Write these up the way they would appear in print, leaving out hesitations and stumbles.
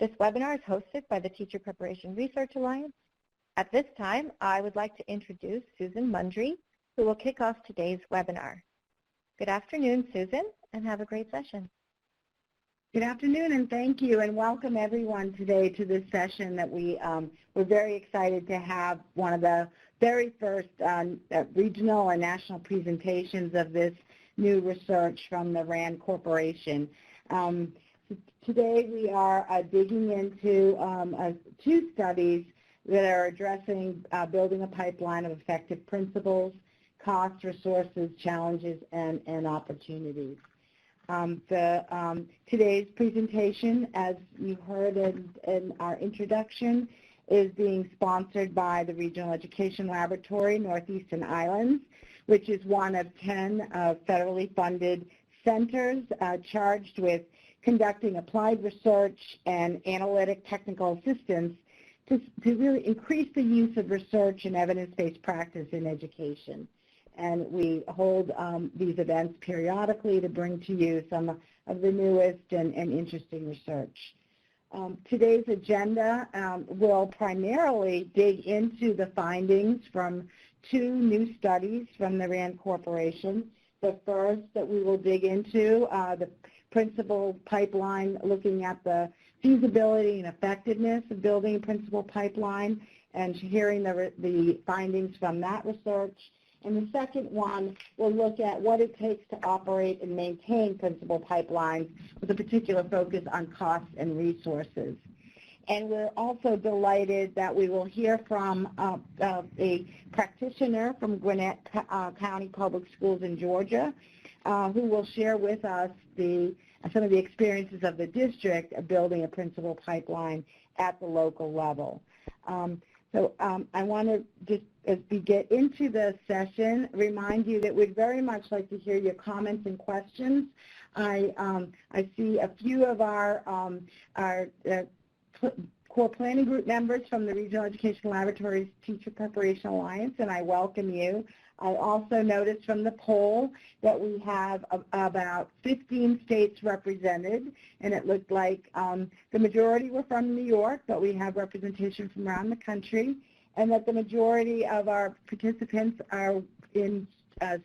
This webinar is hosted by the Teacher Preparation Research Alliance. At this time, I would like to introduce Susan Mundry, who will kick off today's webinar. Good afternoon, Susan, and have a great session. Good afternoon, and thank you, and welcome everyone today to this session that we're very excited to have one of the very first regional and national presentations of this new research from the RAND Corporation. Today we are digging into two studies that are addressing building a pipeline of effective principles, costs, resources, challenges, and opportunities. Today's presentation, as you heard in our introduction, is being sponsored by the Regional Education Laboratory, Northeast Islands, which is one of 10 federally funded centers charged with conducting applied research and analytic technical assistance to really increase the use of research and evidence-based practice in education. And we hold these events periodically to bring to you some of the newest and interesting research. Today's agenda will primarily dig into the findings from two new studies from the RAND Corporation. The first that we will dig into, the principal pipeline, looking at the feasibility and effectiveness of building a principal pipeline and hearing the findings from that research. And the second one will look at what it takes to operate and maintain principal pipelines with a particular focus on costs and resources. And we're also delighted that we will hear from a practitioner from Gwinnett County Public Schools in Georgia who will share with us some of the experiences of the district of building a principal pipeline at the local level. I want to just, as we get into the session, remind you that we'd very much like to hear your comments and questions. I see a few of our core planning group members from the Regional Education Laboratories Teacher Preparation Alliance, and I welcome you. I also noticed from the poll that we have about 15 states represented, and it looked like the majority were from New York, but we have representation from around the country, and that the majority of our participants are in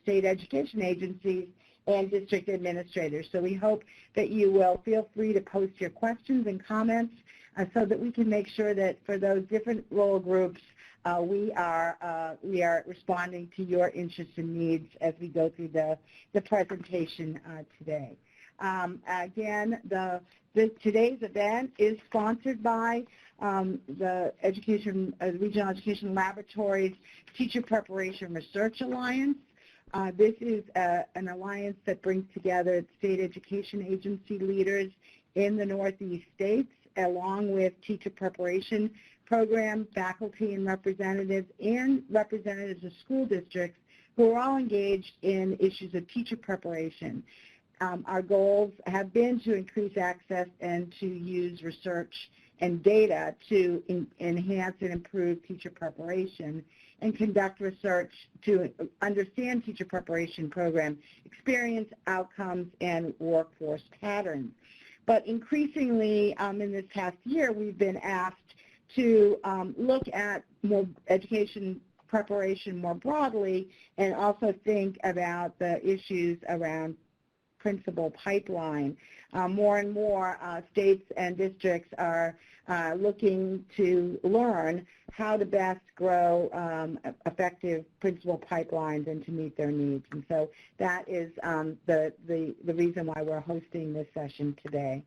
state education agencies and district administrators. So we hope that you will feel free to post your questions and comments so that we can make sure that for those different role groups, we are responding to your interests and needs as we go through the presentation today. Again, today's event is sponsored by the Regional Education Laboratories Teacher Preparation Research Alliance. This is an alliance that brings together state education agency leaders in the Northeast states, along with teacher preparation program, faculty and representatives of school districts who are all engaged in issues of teacher preparation. Our goals have been to increase access and to use research and data to enhance and improve teacher preparation and conduct research to understand teacher preparation program experience, outcomes, and workforce patterns. But increasingly in this past year, we've been asked to look at more education preparation more broadly and also think about the issues around principal pipeline. More and more states and districts are looking to learn how to best grow effective principal pipelines and to meet their needs. And so that is the reason why we're hosting this session today.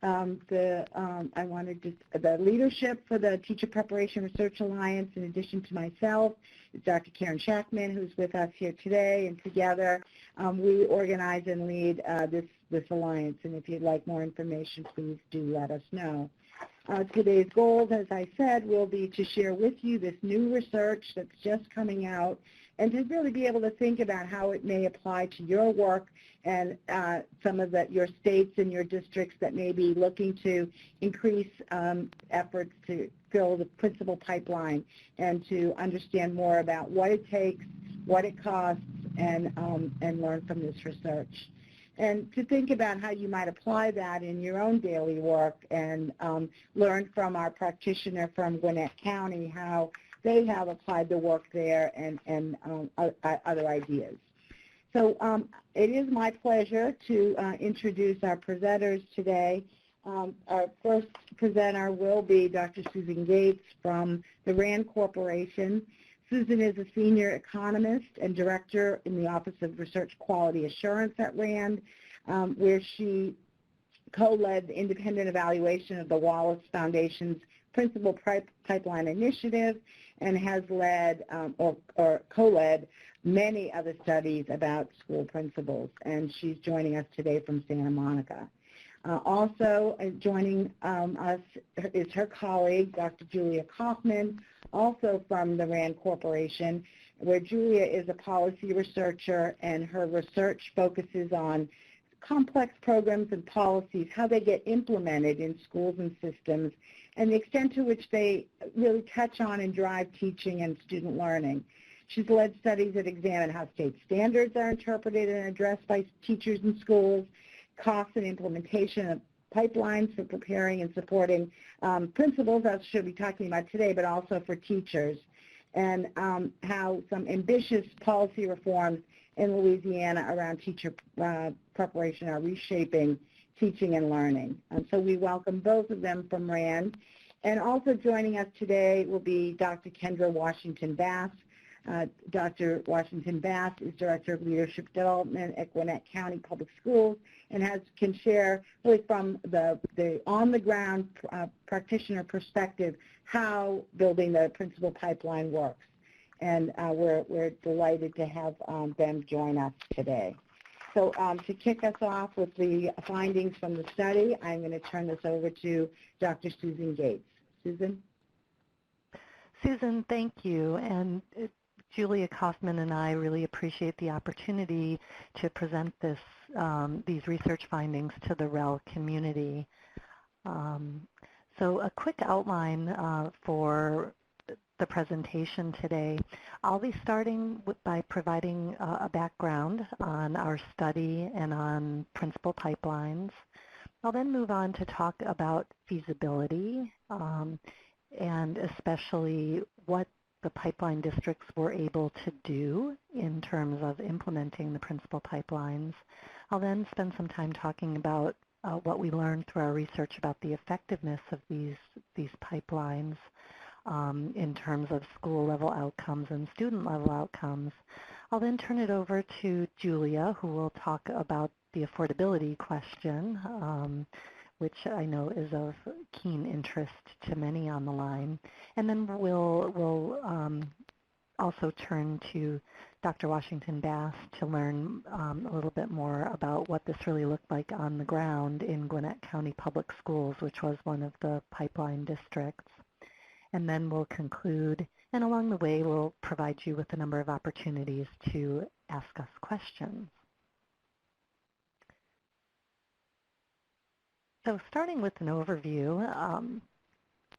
I wanted the leadership for the Teacher Preparation Research Alliance, in addition to myself, is Dr. Karen Shackman, who's with us here today, and together we organize and lead this alliance. And if you'd like more information, please do let us know. Today's goals, as I said, will be to share with you this new research that's just coming out and to really be able to think about how it may apply to your work and some of your states and your districts that may be looking to increase efforts to fill the principal pipeline and to understand more about what it takes, what it costs, and learn from this research. and to think about how you might apply that in your own daily work and learn from our practitioner from Gwinnett County how they have applied the work there and other ideas. So it is my pleasure to introduce our presenters today. Our first presenter will be Dr. Susan Gates from the RAND Corporation. Susan is a senior economist and director in the Office of Research Quality Assurance at RAND, where she co-led the independent evaluation of the Wallace Foundation's Principal Pipeline Initiative and has led or co-led many other studies about school principals. And she's joining us today from Santa Monica. Also joining us is her colleague, Dr. Julia Kaufman, also from the RAND Corporation, where Julia is a policy researcher, and her research focuses on complex programs and policies, how they get implemented in schools and systems, and the extent to which they really touch on and drive teaching and student learning. She's led studies that examine how state standards are interpreted and addressed by teachers in schools, costs and implementation of pipelines for preparing and supporting principals, as she'll be talking about today, but also for teachers, and how some ambitious policy reforms in Louisiana around teacher preparation are reshaping teaching and learning. So we welcome both of them from RAND. And also joining us today will be Dr. Kendra Washington-Bass. Dr. Washington-Bass is Director of Leadership Development at Gwinnett County Public Schools and can share really from the on-the-ground practitioner perspective how building the principal pipeline works. And we're delighted to have them join us today. So to kick us off with the findings from the study, I'm going to turn this over to Dr. Susan Gates. Susan? Susan, thank you. And Julia Kaufman and I really appreciate the opportunity to present these research findings to the REL community. So a quick outline for the presentation today. I'll be starting by providing a background on our study and on principal pipelines. I'll then move on to talk about feasibility and especially what the pipeline districts were able to do in terms of implementing the principal pipelines. I'll then spend some time talking about what we learned through our research about the effectiveness of these pipelines in terms of school-level outcomes and student-level outcomes. I'll then turn it over to Julia, who will talk about the affordability question, which I know is of keen interest to many on the line. And then we'll also turn to Dr. Washington-Bass to learn a little bit more about what this really looked like on the ground in Gwinnett County Public Schools, which was one of the pipeline districts. And then we'll conclude, and along the way we'll provide you with a number of opportunities to ask us questions. So starting with an overview,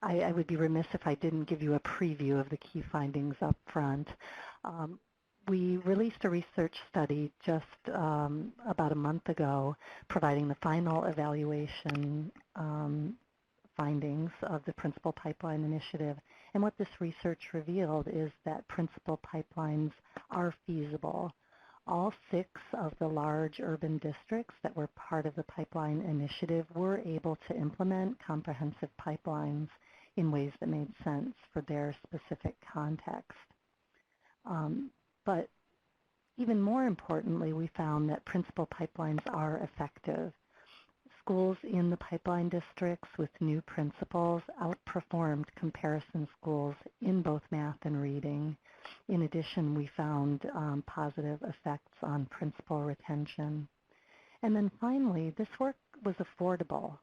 I would be remiss if I didn't give you a preview of the key findings up front. We released a research study just about a month ago providing the final evaluation findings of the Principal Pipeline Initiative. And what this research revealed is that principal pipelines are feasible. All 6 of the large urban districts that were part of the pipeline initiative were able to implement comprehensive pipelines in ways that made sense for their specific context. But even more importantly, we found that principal pipelines are effective. Schools in the pipeline districts with new principals outperformed comparison schools in both math and reading. In addition, we found positive effects on principal retention. And then finally, this work was affordable.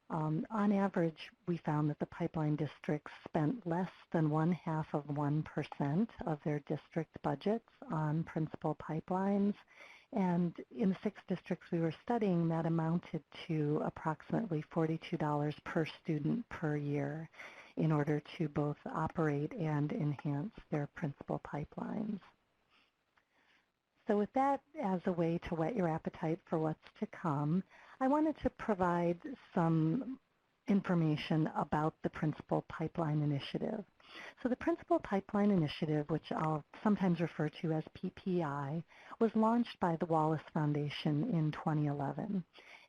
On average, we found that the pipeline districts spent less than 0.5% of their district budgets on principal pipelines. And in the 6 districts we were studying, that amounted to approximately $42 per student per year in order to both operate and enhance their principal pipelines. So with that as a way to whet your appetite for what's to come, I wanted to provide some information about the Principal Pipeline Initiative. So the Principal Pipeline Initiative, which I'll sometimes refer to as PPI, was launched by the Wallace Foundation in 2011.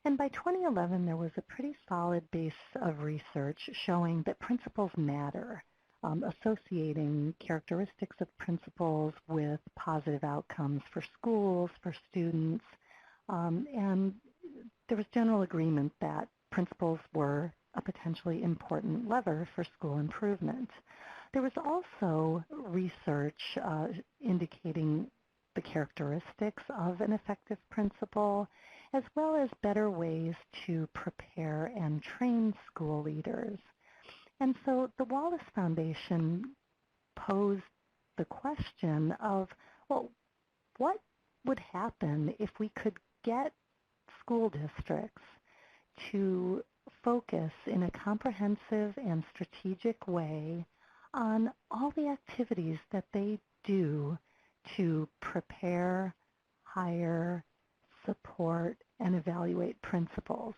And by 2011, there was a pretty solid base of research showing that principals matter, associating characteristics of principals with positive outcomes for schools, for students, and there was general agreement that principals were a potentially important lever for school improvement. There was also research indicating the characteristics of an effective principal, as well as better ways to prepare and train school leaders. And so the Wallace Foundation posed the question of, well, what would happen if we could get school districts to focus in a comprehensive and strategic way on all the activities that they do to prepare, hire, support, and evaluate principals.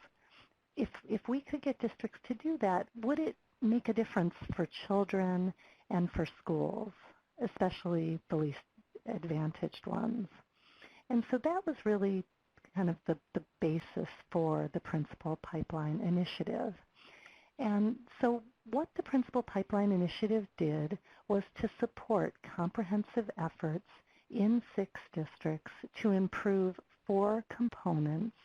If we could get districts to do that, would it make a difference for children and for schools, especially the least advantaged ones? And so that was really kind of the basis for the Principal Pipeline Initiative. And so what the Principal Pipeline Initiative did was to support comprehensive efforts in 6 districts to improve 4 components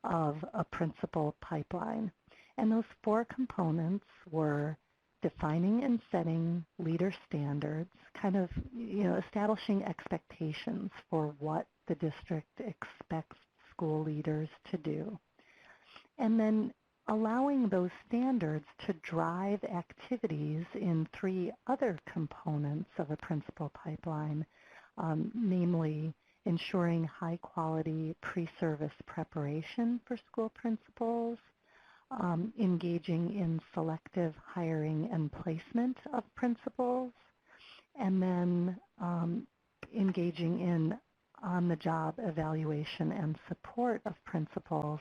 of a principal pipeline. And those 4 components were defining and setting leader standards, kind of, establishing expectations for what the district expects school leaders to do. And then allowing those standards to drive activities in 3 other components of a principal pipeline, namely ensuring high-quality pre-service preparation for school principals, engaging in selective hiring and placement of principals, and then engaging in on-the-job evaluation and support of principals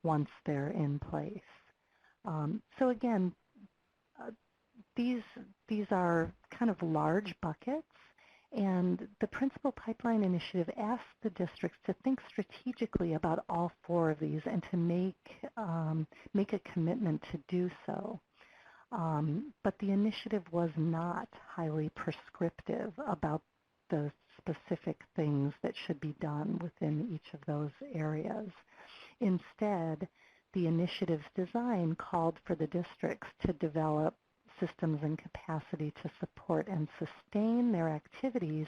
once they're in place. So again, these are kind of large buckets, and the Principal Pipeline Initiative asks the districts to think strategically about all 4 of these and to make a commitment to do so. But the initiative was not highly prescriptive about the specific things that should be done within each of those areas. Instead, the initiative's design called for the districts to develop systems and capacity to support and sustain their activities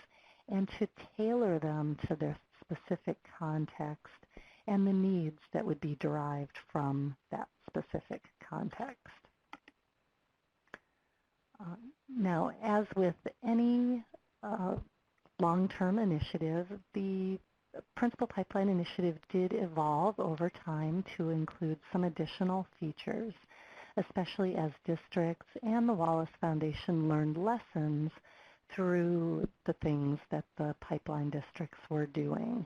and to tailor them to their specific context and the needs that would be derived from that specific context. Now, as with any long-term initiative, the Principal Pipeline Initiative did evolve over time to include some additional features, especially as districts and the Wallace Foundation learned lessons through the things that the pipeline districts were doing.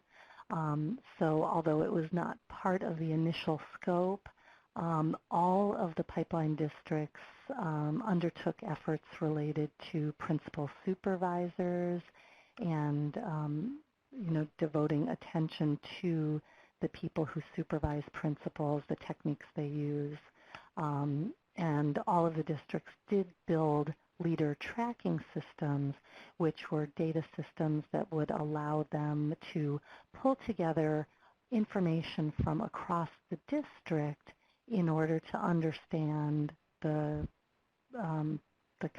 So although it was not part of the initial scope, all of the pipeline districts undertook efforts related to principal supervisors and devoting attention to the people who supervise principals, the techniques they use. And all of the districts did build leader tracking systems, which were data systems that would allow them to pull together information from across the district in order to understand the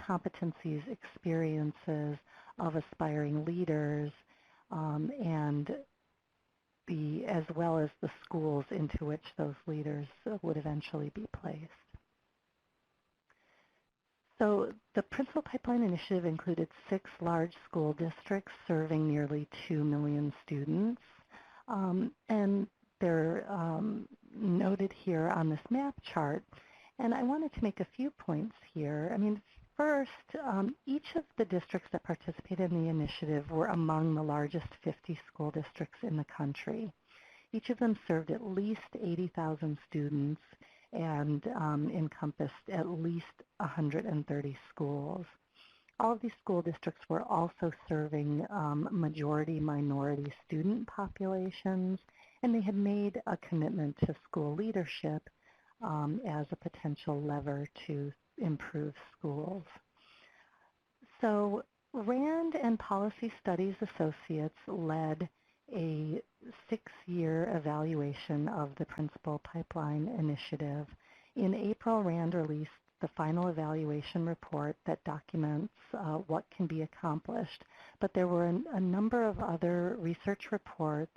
competencies, experiences of aspiring leaders, and as well as the schools into which those leaders would eventually be placed. So the Principal Pipeline Initiative included 6 large school districts serving nearly 2 million students. And they're noted here on this map chart. And I wanted to make a few points here. I mean, First, each of the districts that participated in the initiative were among the largest 50 school districts in the country. Each of them served at least 80,000 students and encompassed at least 130 schools. All of these school districts were also serving majority-minority student populations, and they had made a commitment to school leadership as a potential lever to improve schools. So RAND and Policy Studies Associates led a 6-year evaluation of the Principal Pipeline Initiative. In April, RAND released the final evaluation report that documents what can be accomplished, but there were a number of other research reports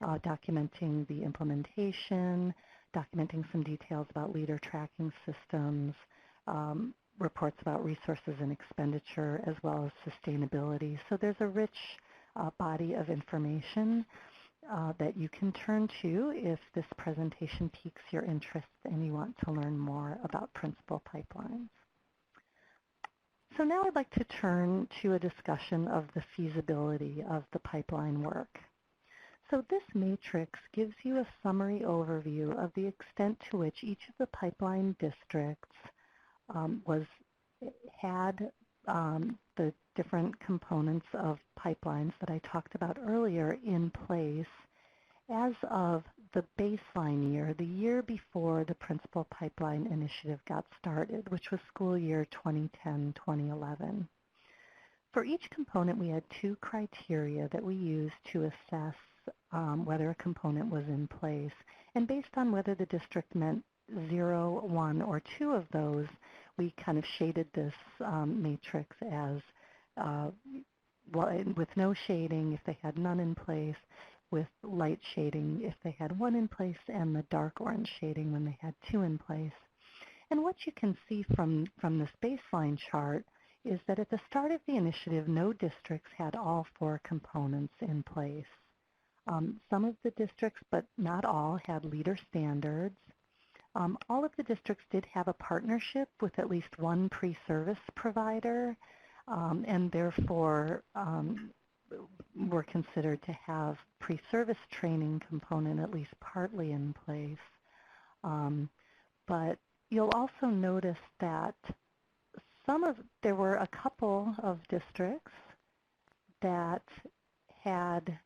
documenting the implementation, documenting some details about leader tracking systems, reports about resources and expenditure, as well as sustainability. So there's a rich body of information that you can turn to if this presentation piques your interest and you want to learn more about Principal Pipelines. So now I'd like to turn to a discussion of the feasibility of the pipeline work. So this matrix gives you a summary overview of the extent to which each of the pipeline districts had the different components of pipelines that I talked about earlier in place as of the baseline year, the year before the Principal Pipeline Initiative got started, which was school year 2010-2011. For each component, we had 2 criteria that we used to assess whether a component was in place. And based on whether the district meant 0, 1, or 2 of those, we kind of shaded this matrix as with no shading if they had none in place, with light shading if they had 1 in place, and the dark orange shading when they had 2 in place. And what you can see from this baseline chart is that at the start of the initiative, no districts had all 4 components in place. Some of the districts, but not all, had leader standards. All of the districts did have a partnership with at least 1 pre-service provider, and therefore were considered to have pre-service training component at least partly in place. But you'll also notice that there were a couple of districts that had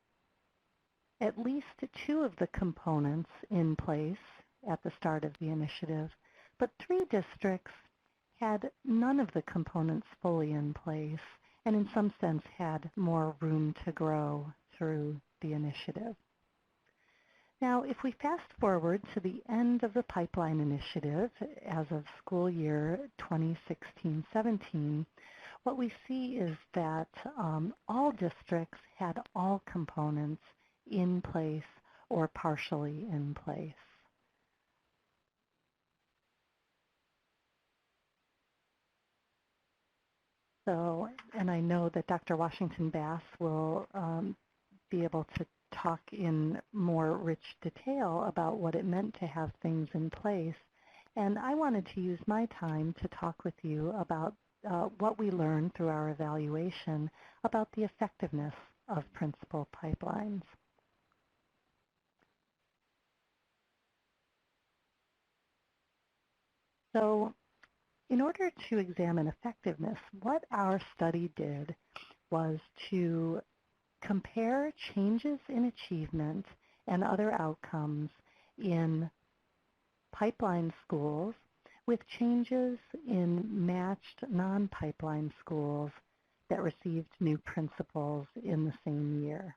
at least 2 of the components in place at the start of the initiative, but 3 districts had none of the components fully in place, and in some sense had more room to grow through the initiative. Now, if we fast forward to the end of the pipeline initiative as of school year 2016-17, what we see is that all districts had all components in place or partially in place. So, and I know that Dr. Washington-Bass will be able to talk in more rich detail about what it meant to have things in place. And I wanted to use my time to talk with you about what we learned through our evaluation about the effectiveness of Principal Pipelines. So in order to examine effectiveness, what our study did was to compare changes in achievement and other outcomes in pipeline schools with changes in matched non-pipeline schools that received new principals in the same year.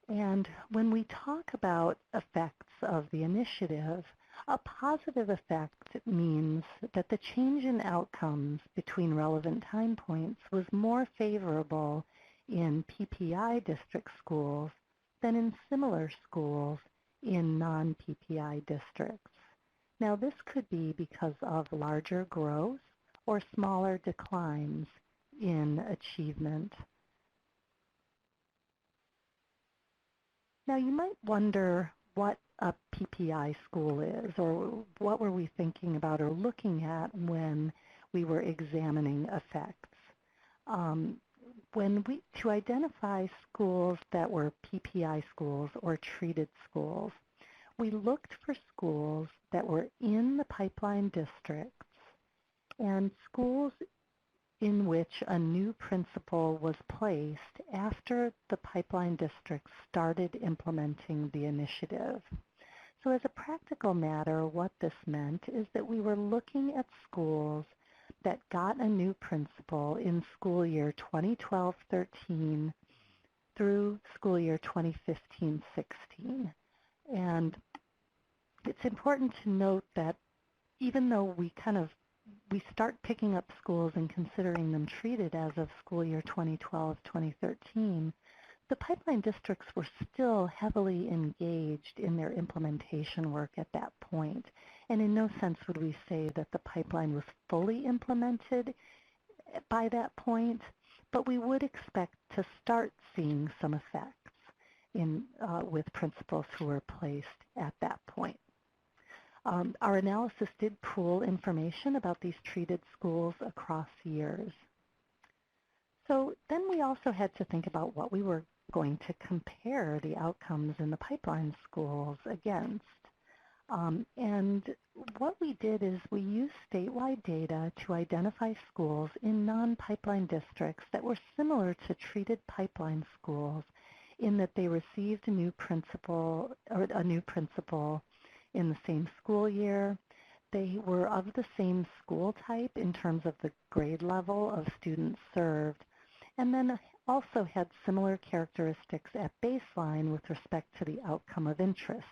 And when we talk about effects of the initiative, a positive effect means that the change in outcomes between relevant time points was more favorable in PPI district schools than in similar schools in non-PPI districts. Now, this could be because of larger growth or smaller declines in achievement. Now, you might wonder what a PPI school is, or what were we thinking about or looking at when we were examining effects. To identify schools that were PPI schools or treated schools, we looked for schools that were in the pipeline districts and schools in which a new principal was placed after the pipeline districts started implementing the initiative. So as a practical matter, what this meant is that we were looking at schools that got a new principal in school year 2012-13 through school year 2015-16. And it's important to note that even though we start picking up schools and considering them treated as of school year 2012-2013, the pipeline districts were still heavily engaged in their implementation work at that point. And in no sense would we say that the pipeline was fully implemented by that point, but we would expect to start seeing some effects with principals who were placed at that point. Our analysis did pool information about these treated schools across years. So then we also had to think about what we were going to compare the outcomes in the pipeline schools against. And what we did is we used statewide data to identify schools in non-pipeline districts that were similar to treated pipeline schools in that they received a new principal in the same school year. They were of the same school type in terms of the grade level of students served, and then also had similar characteristics at baseline with respect to the outcome of interest,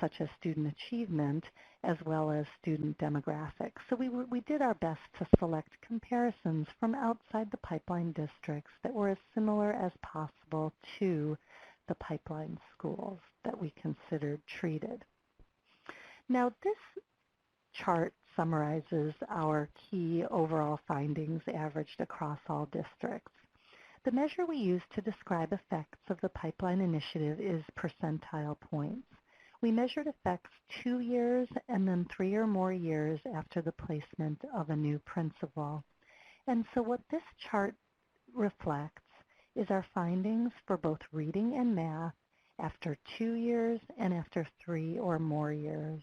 such as student achievement as well as student demographics. So we did our best to select comparisons from outside the pipeline districts that were as similar as possible to the pipeline schools that we considered treated. Now this chart summarizes our key overall findings averaged across all districts. The measure we use to describe effects of the pipeline initiative is percentile points. We measured effects 2 years and then 3 or more years after the placement of a new principal. And so what this chart reflects is our findings for both reading and math after 2 years and after 3 or more years.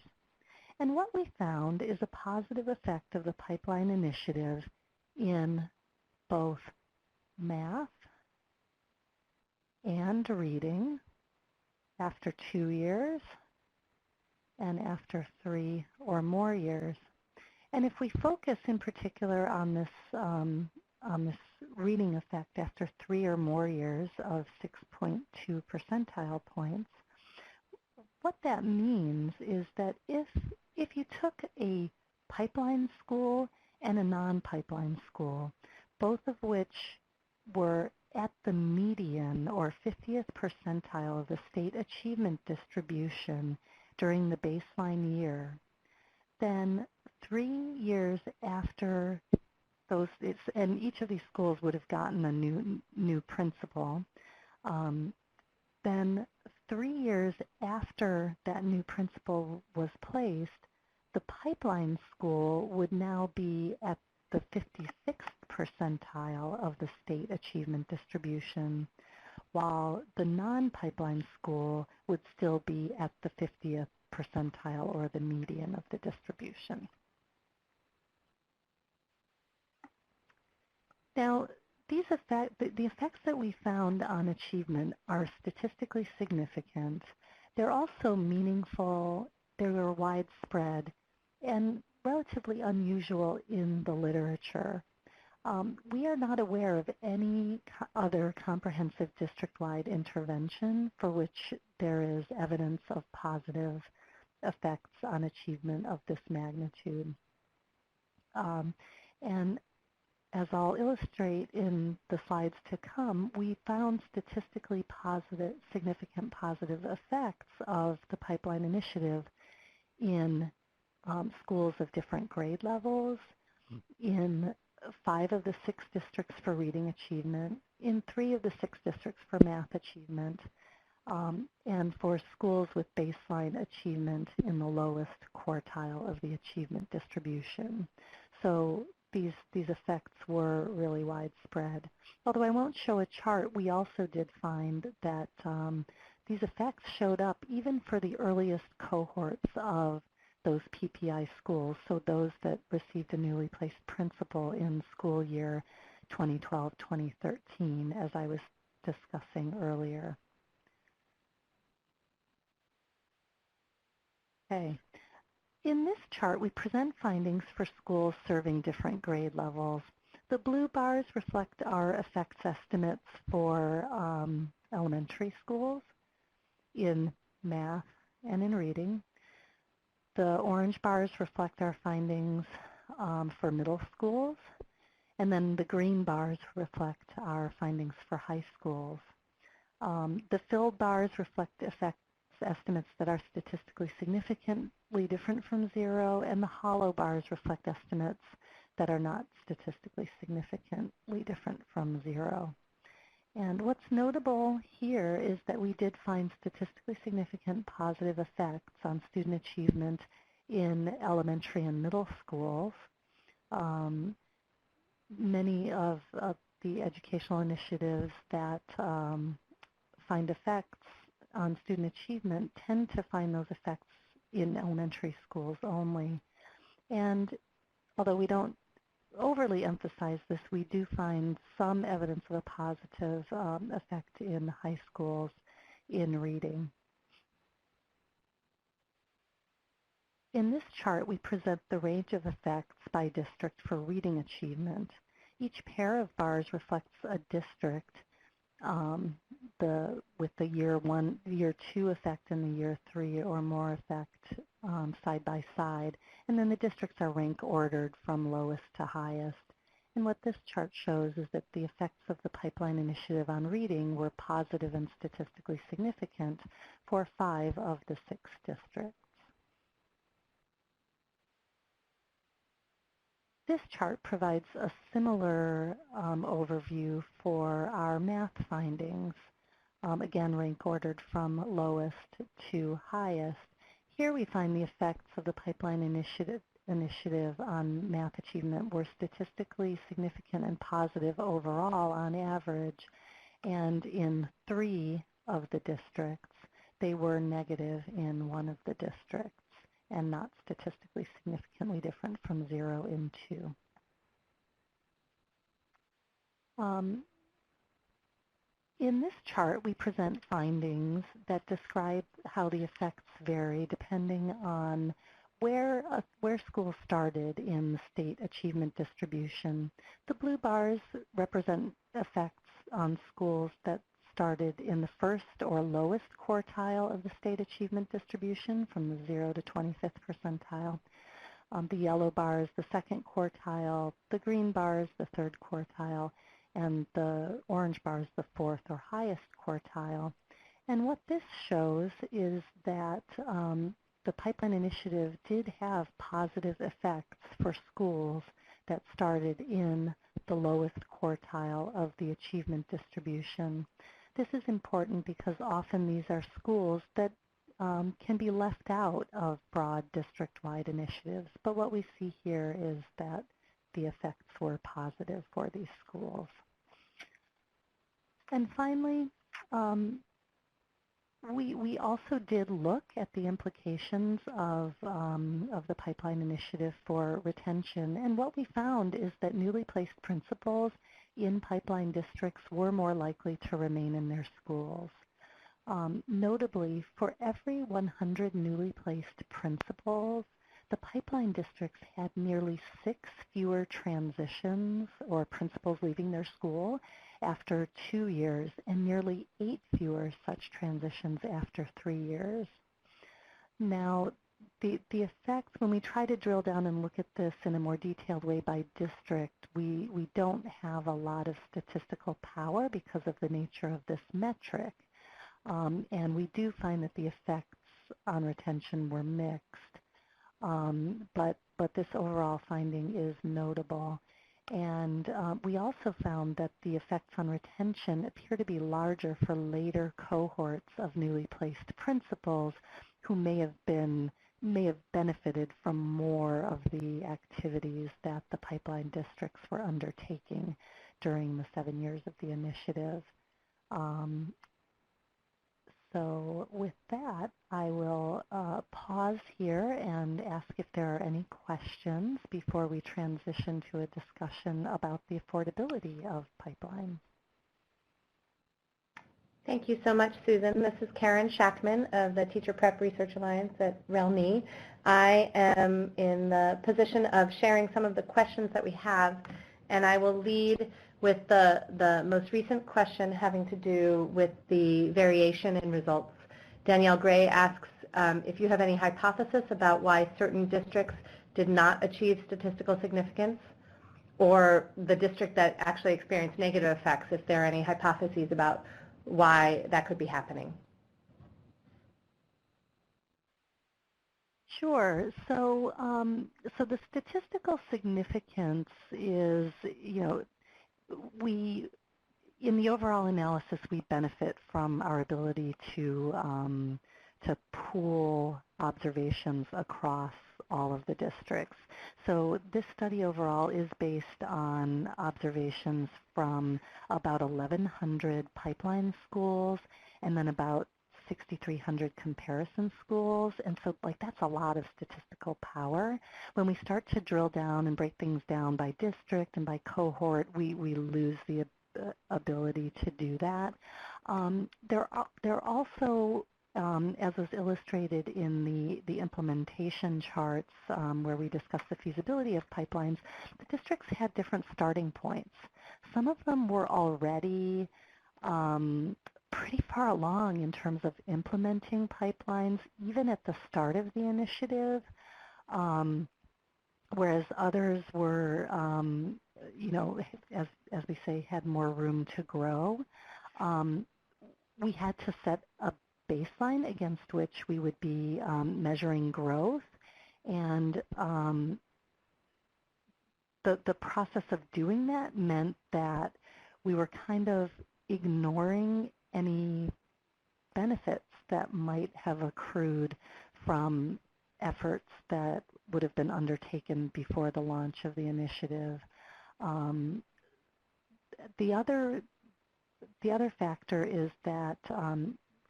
And what we found is a positive effect of the pipeline initiative in both math and reading after 2 years and after 3 or more years. And if we focus in particular on this reading effect after 3 or more years of 6.2 percentile points, what that means is that if you took a pipeline school and a non-pipeline school, both of which were at the median or 50th percentile of the state achievement distribution during the baseline year, then 3 years after those, and each of these schools would have gotten a new principal, then 3 years after that new principal was placed, the pipeline school would now be at the 56th percentile of the state achievement distribution, while the non-pipeline school would still be at the 50th percentile or the median of the distribution. Now, the effects that we found on achievement are statistically significant. They're also meaningful, they were widespread, and relatively unusual in the literature. We are not aware of any other comprehensive district-wide intervention for which there is evidence of positive effects on achievement of this magnitude. And as I'll illustrate in the slides to come, we found statistically significant positive effects of the pipeline initiative in schools of different grade levels, in 5 of the 6 districts for reading achievement, in 3 of the 6 districts for math achievement, and for schools with baseline achievement in the lowest quartile of the achievement distribution. So these effects were really widespread. Although I won't show a chart, we also did find that these effects showed up even for the earliest cohorts of those PPI schools, so those that received a newly placed principal in school year 2012-2013, as I was discussing earlier. Okay. In this chart, we present findings for schools serving different grade levels. The blue bars reflect our effects estimates for elementary schools in math and in reading. The orange bars reflect our findings for middle schools, and then the green bars reflect our findings for high schools. The filled bars reflect effects estimates that are statistically significantly different from zero, and the hollow bars reflect estimates that are not statistically significantly different from zero. And what's notable here is that we did find statistically significant positive effects on student achievement in elementary and middle schools. Many of the educational initiatives that find effects on student achievement tend to find those effects in elementary schools only. And although we don't overly emphasize this, we do find some evidence of a positive effect in high schools in reading. In this chart, we present the range of effects by district for reading achievement. Each pair of bars reflects a district with the year 2 effect and the year 3 or more effect side by side. And then the districts are rank ordered from lowest to highest. And what this chart shows is that the effects of the Pipeline Initiative on reading were positive and statistically significant for 5 of the 6 districts. This chart provides a similar overview for our math findings, again rank ordered from lowest to highest. Here we find the effects of the Pipeline Initiative on math achievement were statistically significant and positive overall on average, and in 3 of the districts they were negative in 1 of the districts, and not statistically significantly different from 0 in 2. In this chart, we present findings that describe how the effects vary depending on where schools started in the state achievement distribution. The blue bars represent effects on schools that started in the first or lowest quartile of the state achievement distribution from the 0 to 25th percentile. The yellow bars, the second quartile, the green bars, the third quartile, and the orange bars, the fourth or highest quartile. And what this shows is that the Pipeline Initiative did have positive effects for schools that started in the lowest quartile of the achievement distribution. This is important because often these are schools that can be left out of broad district-wide initiatives, but what we see here is that the effects were positive for these schools. And finally, we also did look at the implications of the Pipeline Initiative for retention, and what we found is that newly placed principals in pipeline districts were more likely to remain in their schools. Notably, for every 100 newly placed principals, the pipeline districts had nearly 6 fewer transitions or principals leaving their school after 2 years, and nearly 8 fewer such transitions after 3 years. Now, the effects, when we try to drill down and look at this in a more detailed way by district, we don't have a lot of statistical power because of the nature of this metric. And we do find that the effects on retention were mixed. But this overall finding is notable. And we also found that the effects on retention appear to be larger for later cohorts of newly placed principals who may have been may have benefited from more of the activities that the pipeline districts were undertaking during the 7 years of the initiative. So with that, I will pause here and ask if there are any questions before we transition to a discussion about the affordability of pipeline. Thank you so much, Susan. This is Karen Shackman of the Teacher Prep Research Alliance at REL. I am in the position of sharing some of the questions that we have, and I will lead with the most recent question having to do with the variation in results. Danielle Gray asks if you have any hypothesis about why certain districts did not achieve statistical significance, or the district that actually experienced negative effects, if there are any hypotheses about why that could be happening. Sure. So, so the statistical significance is, in the overall analysis, we benefit from our ability to pool observations across all of the districts. So this study overall is based on observations from about 1,100 pipeline schools and then about 6,300 comparison schools, and so that's a lot of statistical power. When we start to drill down and break things down by district and by cohort, we lose the ability to do that. There are also, as was illustrated in the implementation charts where we discussed the feasibility of pipelines, the districts had different starting points. Some of them were already pretty far along in terms of implementing pipelines, even at the start of the initiative, whereas others were, as we say, had more room to grow. We had to set a baseline against which we would be measuring growth, and the process of doing that meant that we were kind of ignoring any benefits that might have accrued from efforts that would have been undertaken before the launch of the initiative. The other factor is that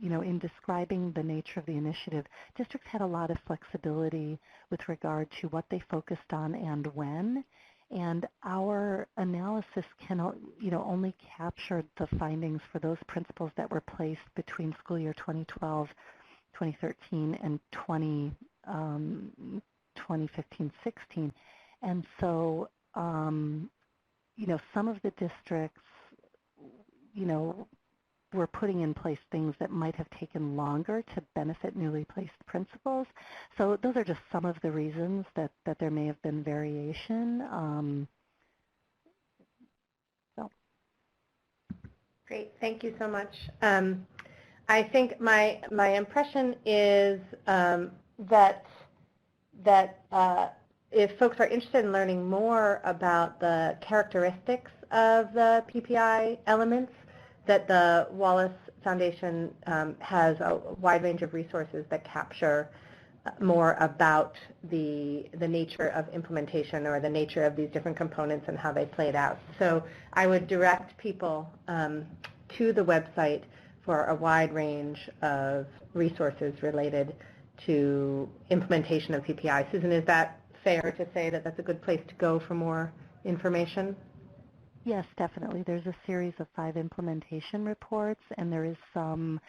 in describing the nature of the initiative, districts had a lot of flexibility with regard to what they focused on and when. And our analysis can only capture the findings for those principals that were placed between school year 2012, 2013, and 2015-16. And so, some of the districts, were putting in place things that might have taken longer to benefit newly placed principals. So those are just some of the reasons that there may have been variation. Great, thank you so much. I think my impression is that if folks are interested in learning more about the characteristics of the PPI elements, that the Wallace Foundation has a wide range of resources that capture more about the nature of implementation or the nature of these different components and how they played out. So I would direct people to the website for a wide range of resources related to implementation of PPI. Susan, is that fair to say that that's a good place to go for more information? Yes, definitely. There's a series of 5 implementation reports, and there is some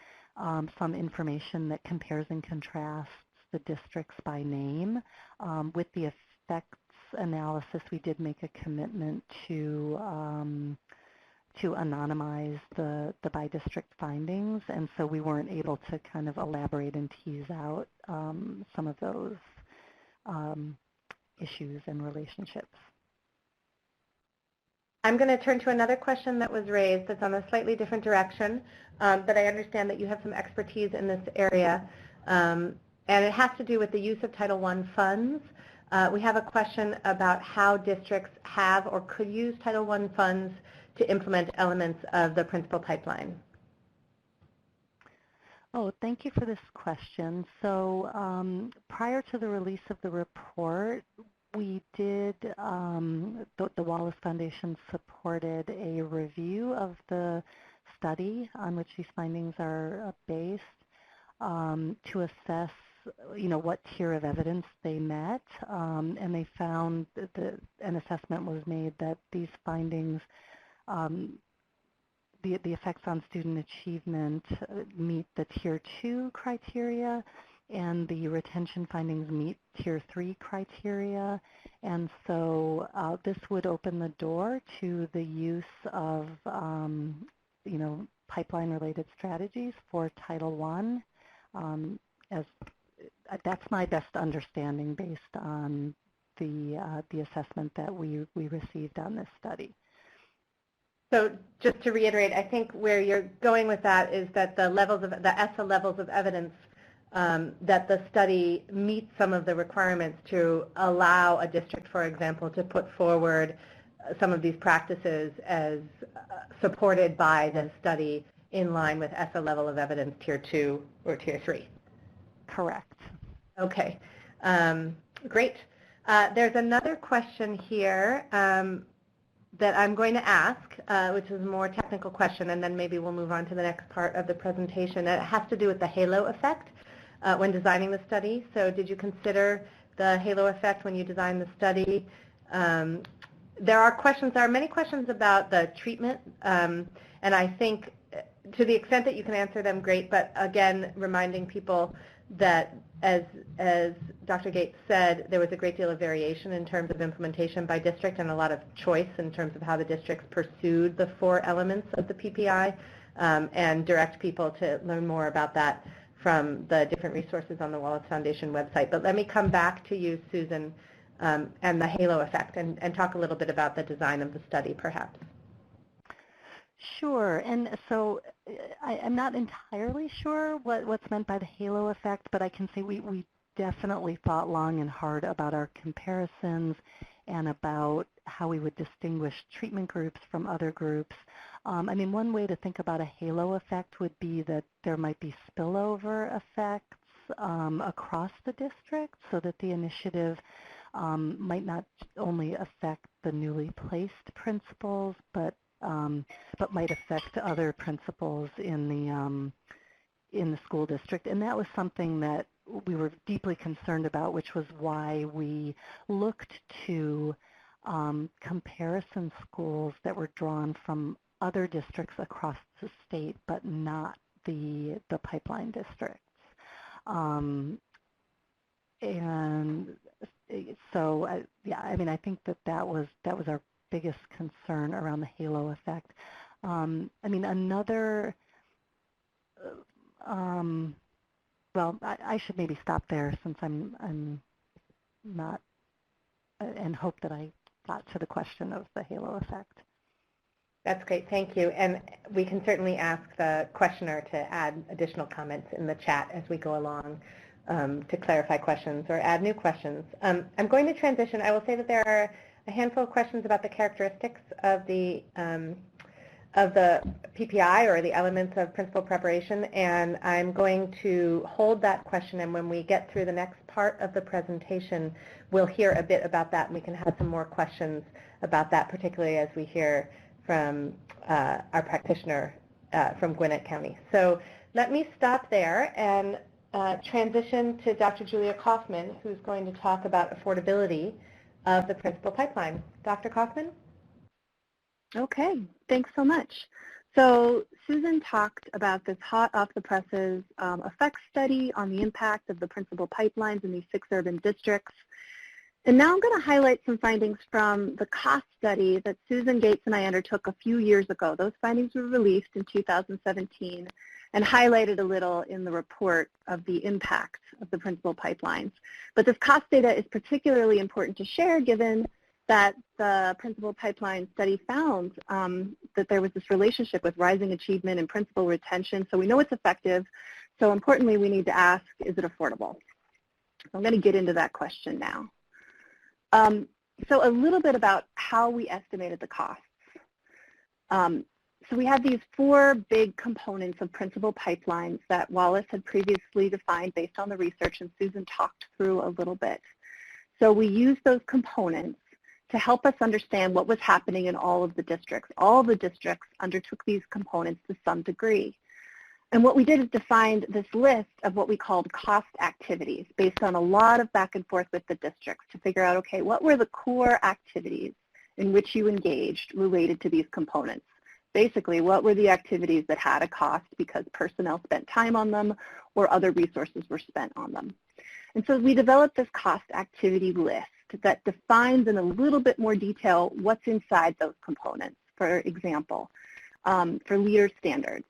information that compares and contrasts the districts by name. With the effects analysis, we did make a commitment to anonymize the by-district findings, and so we weren't able to kind of elaborate and tease out some of those issues and relationships. I'm going to turn to another question that was raised that's on a slightly different direction, but I understand that you have some expertise in this area, and it has to do with the use of Title I funds. We have a question about how districts have or could use Title I funds to implement elements of the principal pipeline. Oh, thank you for this question. So prior to the release of the report, we did, the Wallace Foundation supported a review of the study on which these findings are based to assess, what tier of evidence they met, and they found that an assessment was made that these findings, the effects on student achievement meet the Tier 2 criteria, and the retention findings meet Tier 3 criteria. And so this would open the door to the use of, pipeline-related strategies for Title I. That's my best understanding based on the assessment that we received on this study. So just to reiterate, I think where you're going with that is that the ESSA levels of evidence that the study meets some of the requirements to allow a district, for example, to put forward some of these practices as supported by the study in line with ESSA level of evidence Tier 2 or Tier 3. Correct. Okay, great. There's another question here that I'm going to ask, which is a more technical question, and then maybe we'll move on to the next part of the presentation. It has to do with the halo effect when designing the study. So did you consider the halo effect when you designed the study? There are many questions about the treatment, and I think to the extent that you can answer them, great, but again, reminding people that as Dr. Gates said, there was a great deal of variation in terms of implementation by district and a lot of choice in terms of how the districts pursued the 4 elements of the PPI, and direct people to learn more about that from the different resources on the Wallace Foundation website. But let me come back to you, Susan, and the halo effect, and talk a little bit about the design of the study, perhaps. Sure, and so I'm not entirely sure what's meant by the halo effect, but I can say we definitely thought long and hard about our comparisons and about how we would distinguish treatment groups from other groups. One way to think about a halo effect would be that there might be spillover effects across the district, so that the initiative might not only affect the newly placed principals, but might affect other principals in the school district. And that was something that we were deeply concerned about, which was why we looked to comparison schools that were drawn from other districts across the state, but not the pipeline districts. And so, I think that was our biggest concern around the halo effect. Well, I should maybe stop there since I'm not, and hope that I got to the question of the halo effect. That's great, thank you. And we can certainly ask the questioner to add additional comments in the chat as we go along to clarify questions or add new questions. I'm going to transition. I will say that there are a handful of questions about the characteristics of the PPI or the elements of principal preparation, and I'm going to hold that question, and when we get through the next part of the presentation, we'll hear a bit about that, and we can have some more questions about that, particularly as we hear from our practitioner from Gwinnett County. So let me stop there and transition to Dr. Julia Kaufman, who's going to talk about affordability of the principal pipeline. Dr. Kaufman? Okay, thanks so much. So Susan talked about this hot off the presses effects study on the impact of the principal pipelines in these 6 urban districts. And now I'm going to highlight some findings from the cost study that Susan Gates and I undertook a few years ago. Those findings were released in 2017 and highlighted a little in the report of the impact of the principal pipelines. But this cost data is particularly important to share given that the principal pipeline study found that there was this relationship with rising achievement and principal retention. So we know it's effective. So importantly, we need to ask, is it affordable? So I'm going to get into that question now. So a little bit about how we estimated the costs. So we have these 4 big components of principal pipelines that Wallace had previously defined based on the research, and Susan talked through a little bit. So we used those components to help us understand what was happening in all of the districts. All the districts undertook these components to some degree. And what we did is defined this list of what we called cost activities based on a lot of back and forth with the districts to figure out, okay, what were the core activities in which you engaged related to these components? Basically, what were the activities that had a cost because personnel spent time on them or other resources were spent on them? And so we developed this cost activity list that defines in a little bit more detail what's inside those components. For example, for leader standards,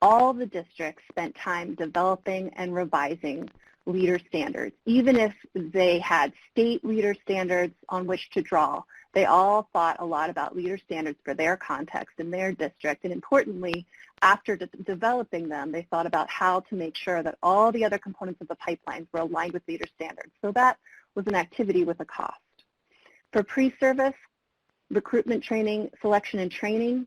all the districts spent time developing and revising leader standards. Even if they had state leader standards on which to draw, they all thought a lot about leader standards for their context in their district. And importantly, after developing them, they thought about how to make sure that all the other components of the pipelines were aligned with leader standards. So that was an activity with a cost. For pre-service, recruitment training, selection and training,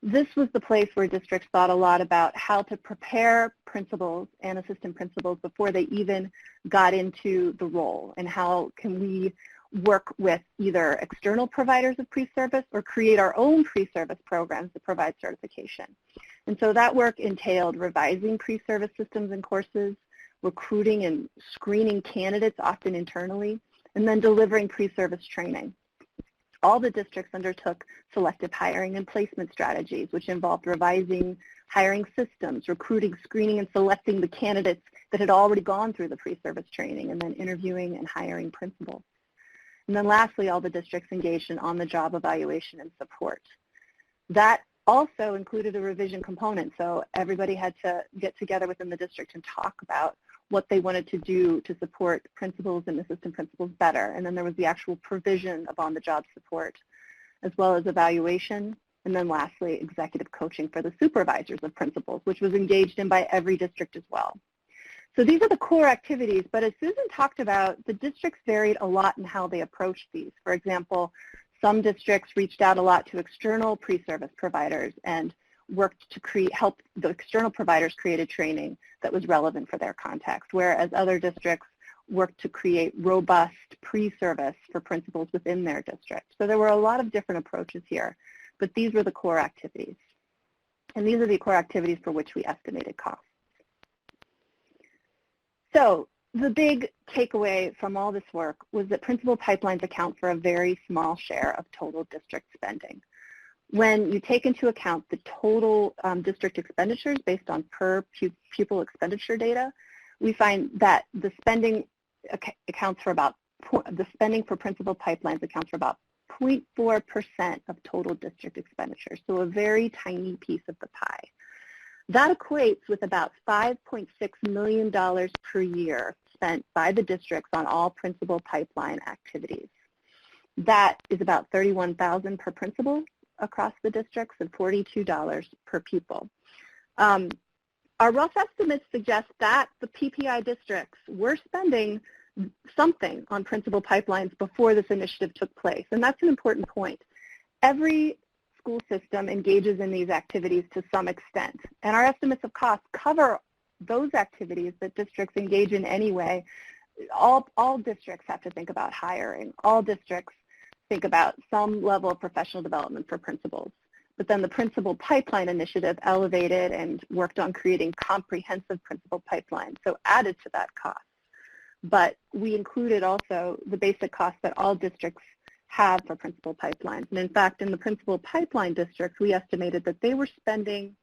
this was the place where districts thought a lot about how to prepare principals and assistant principals before they even got into the role, and how can we work with either external providers of pre-service or create our own pre-service programs that provide certification. And so that work entailed revising pre-service systems and courses, recruiting and screening candidates, often internally, and then delivering pre-service training. All the districts undertook selective hiring and placement strategies, which involved revising hiring systems, recruiting, screening, and selecting the candidates that had already gone through the pre-service training, and then interviewing and hiring principals. And then lastly, all the districts engaged in on-the-job evaluation and support. That also included a revision component, so everybody had to get together within the district and talk about what they wanted to do to support principals and assistant principals better. And then there was the actual provision of on-the-job support, as well as evaluation. And then lastly, executive coaching for the supervisors of principals, which was engaged in by every district as well. So these are the core activities, but as Susan talked about, the districts varied a lot in how they approached these. For example, some districts reached out a lot to external pre-service providers and worked to help the external providers create a training that was relevant for their context, whereas other districts worked to create robust pre-service for principals within their district. So there were a lot of different approaches here, but these were the core activities. And these are the core activities for which we estimated costs. So the big takeaway from all this work was that principal pipelines account for a very small share of total district spending. When you take into account the total district expenditures based on per pupil expenditure data, we find that the spending accounts for about, the spending for principal pipelines accounts for about 0.4% of total district expenditures, so a very tiny piece of the pie. That equates with about $5.6 million per year spent by the districts on all principal pipeline activities. That is about $31,000 per principal across the districts and $42 per pupil. Our rough estimates suggest that the PPI districts were spending something on principal pipelines before this initiative took place, and that's an important point. Every school system engages in these activities to some extent, and our estimates of cost cover those activities that districts engage in anyway. All districts have to think about hiring. All districts think about some level of professional development for principals. But then the Principal Pipeline Initiative elevated and worked on creating comprehensive principal pipelines, so added to that cost. But we included also the basic costs that all districts have for principal pipelines. And in fact, in the principal pipeline districts, we estimated that they were spending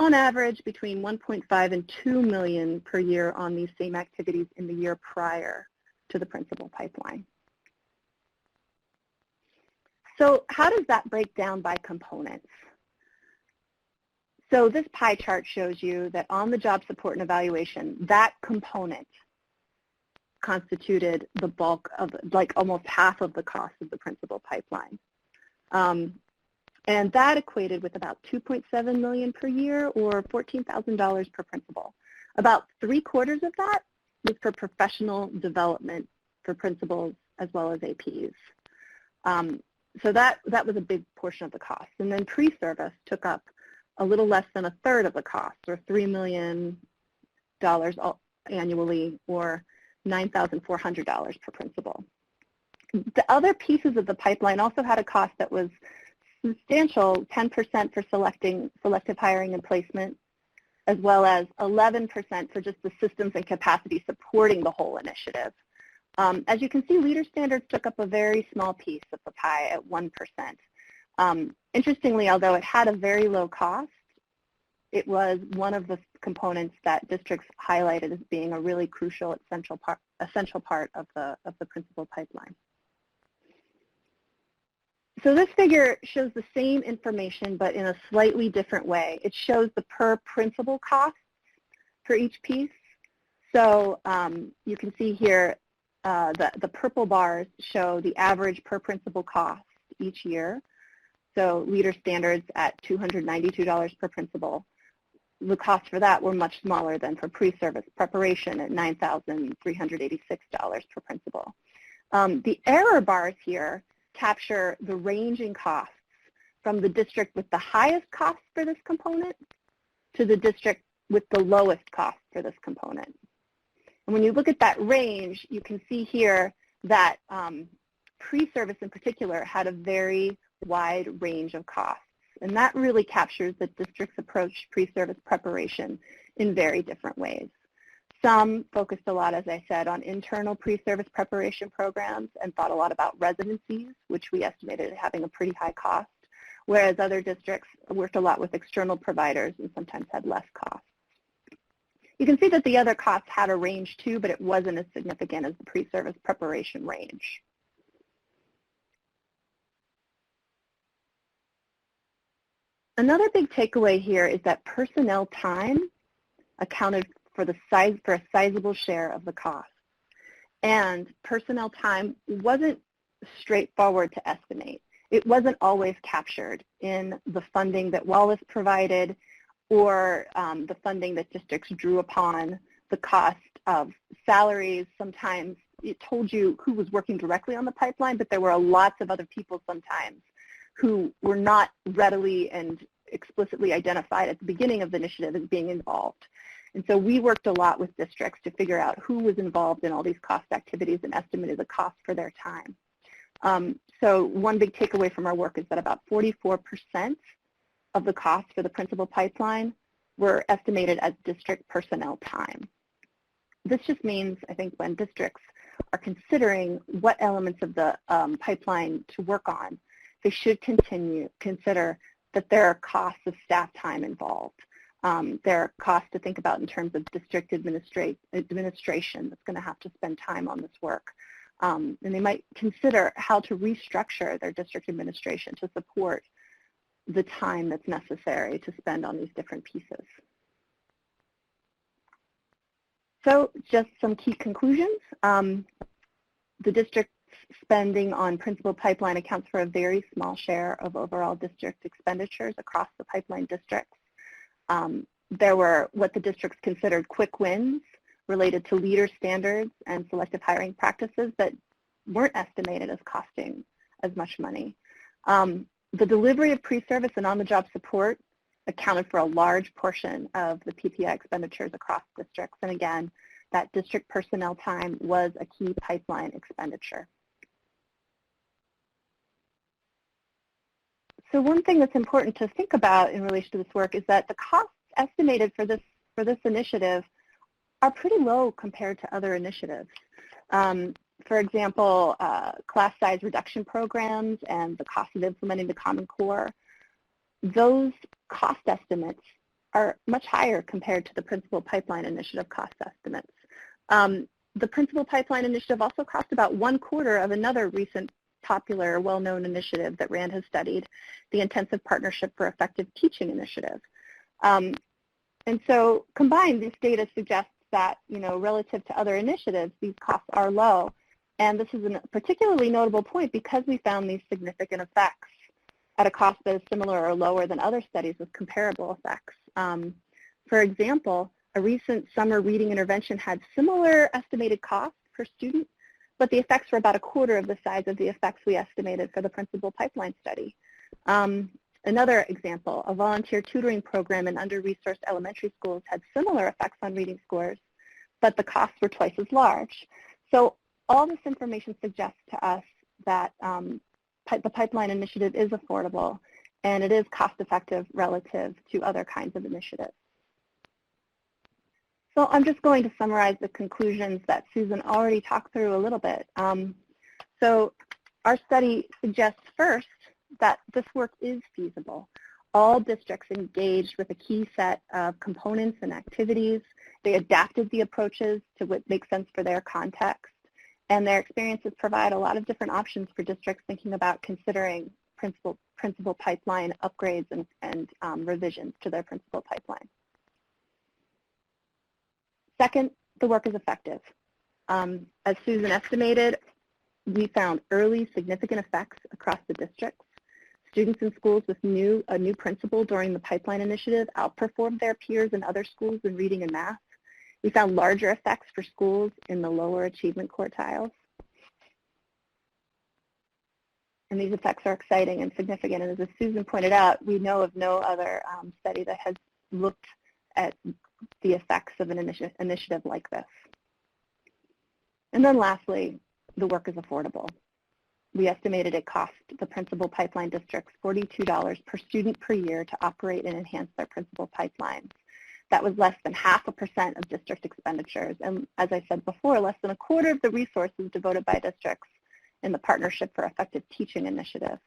on average between 1.5 and 2 million per year on these same activities in the year prior to the principal pipeline. So how does that break down by components? So this pie chart shows you that on the job support and evaluation, that component constituted the bulk of, like, almost half of the cost of the principal pipeline. And that equated with about $2.7 million per year or $14,000 per principal. About 3/4 of that was for professional development for principals as well as APs. So that was a big portion of the cost. And then pre-service took up a little less than a third of the cost, or $3 million annually, or $9,400 per principal. The other pieces of the pipeline also had a cost that was substantial, 10% for selective hiring and placement, as well as 11% for just the systems and capacity supporting the whole initiative. As you can see, leader standards took up a very small piece of the pie at 1%. Interestingly, although it had a very low cost, it was one of the components that districts highlighted as being a really crucial, essential part of the principal pipeline. So this figure shows the same information, but in a slightly different way. It shows the per principal costs for each piece. So you can see here the purple bars show the average per principal cost each year. So leader standards at $292 per principal. The costs for that were much smaller than for pre-service preparation at $9,386 per principal. The error bars here capture the range in costs from the district with the highest cost for this component to the district with the lowest cost for this component. And when you look at that range, you can see here that pre-service in particular had a very wide range of costs. And that really captures the district's approach to pre-service preparation in very different ways. Some focused a lot, as I said, on internal pre-service preparation programs and thought a lot about residencies, which we estimated having a pretty high cost, whereas other districts worked a lot with external providers and sometimes had less costs. You can see that the other costs had a range too, but it wasn't as significant as the pre-service preparation range. Another big takeaway here is that personnel time accounted for a sizable share of the cost. And personnel time wasn't straightforward to estimate. It wasn't always captured in the funding that Wallace provided or the funding that districts drew upon, the cost of salaries. Sometimes it told you who was working directly on the pipeline, but there were lots of other people sometimes who were not readily and explicitly identified at the beginning of the initiative as being involved. And so we worked a lot with districts to figure out who was involved in all these cost activities and estimated the cost for their time. So one big takeaway from our work is that about 44% of the cost for the principal pipeline were estimated as district personnel time. This just means, I think, when districts are considering what elements of the pipeline to work on, they should consider that there are costs of staff time involved. There are costs to think about in terms of district administration that's going to have to spend time on this work. And they might consider how to restructure their district administration to support the time that's necessary to spend on these different pieces. So just some key conclusions. The district's spending on principal pipeline accounts for a very small share of overall district expenditures across the pipeline districts. There were what the districts considered quick wins related to leader standards and selective hiring practices that weren't estimated as costing as much money. The delivery of pre-service and on-the-job support accounted for a large portion of the PPI expenditures across districts. And again, that district personnel time was a key pipeline expenditure. So one thing that's important to think about in relation to this work is that the costs estimated for this initiative are pretty low compared to other initiatives. For example, class size reduction programs and the cost of implementing the Common Core, those cost estimates are much higher compared to the Principal Pipeline Initiative cost estimates. The Principal Pipeline Initiative also cost about 1/4 of another recent popular, well-known initiative that RAND has studied, the Intensive Partnership for Effective Teaching Initiative. And so combined, this data suggests that, relative to other initiatives, these costs are low. And this is a particularly notable point because we found these significant effects at a cost that is similar or lower than other studies with comparable effects. For example, a recent summer reading intervention had similar estimated costs per student, but the effects were about 1/4 of the size of the effects we estimated for the Principal Pipeline study. Another example, a volunteer tutoring program in under-resourced elementary schools had similar effects on reading scores, but the costs were twice as large. So all this information suggests to us that the pipeline initiative is affordable and it is cost-effective relative to other kinds of initiatives. So I'm just going to summarize the conclusions that Susan already talked through a little bit. So our study suggests first that this work is feasible. All districts engaged with a key set of components and activities. They adapted the approaches to what makes sense for their context, and their experiences provide a lot of different options for districts thinking about considering principal pipeline upgrades and revisions to their principal pipeline. Second, the work is effective. As Susan estimated, we found early significant effects across the districts. Students in schools with a new principal during the pipeline initiative outperformed their peers in other schools in reading and math. We found larger effects for schools in the lower achievement quartiles. And these effects are exciting and significant. And as Susan pointed out, we know of no other study that has looked at the effects of an initiative like this. And then lastly, the work is affordable. We estimated it cost the principal pipeline districts $42 per student per year to operate and enhance their principal pipelines. That was less than 0.5% of district expenditures. And as I said before, less than 1/4 of the resources devoted by districts in the Partnership for Effective Teaching initiative.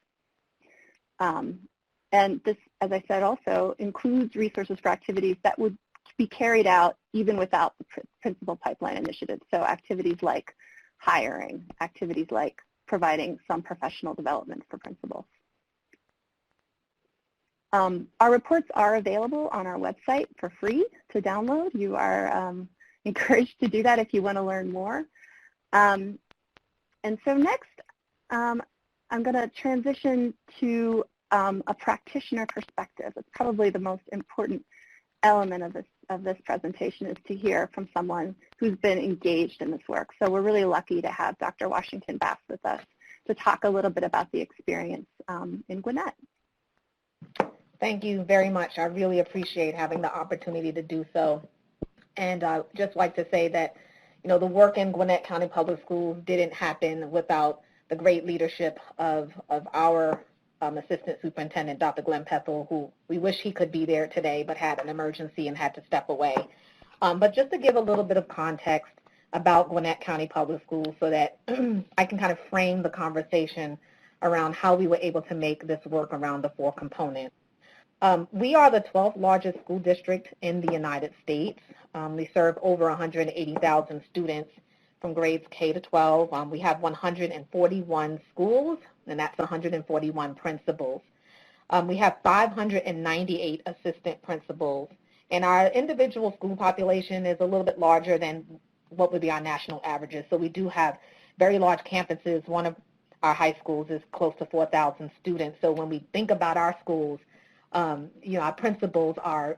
And this, as I said, also includes resources for activities that would be carried out even without the principal pipeline initiative. So activities like hiring, activities like providing some professional development for principals. Our reports are available on our website for free to download. You are encouraged to do that if you want to learn more. And so next, I'm going to transition to a practitioner perspective. It's probably the most important element of this presentation is to hear from someone who's been engaged in this work. So we're really lucky to have Dr. Washington-Bass with us to talk a little bit about the experience in Gwinnett. Thank you very much. I really appreciate having the opportunity to do so. And I'd just like to say that, you know, the work in Gwinnett County Public Schools didn't happen without the great leadership of our Assistant Superintendent, Dr. Glenn Pethel, who we wish he could be there today, but had an emergency and had to step away. But just to give a little bit of context about Gwinnett County Public Schools so that I can kind of frame the conversation around how we were able to make this work around the 4 components. We are the 12th largest school district in the United States. We serve over 180,000 students from grades K to 12. We have 141 schools, and that's 141 principals. We have 598 assistant principals, and our individual school population is a little bit larger than what would be our national averages. So we do have very large campuses. One of our high schools is close to 4,000 students. So when we think about our schools, you know, our principals are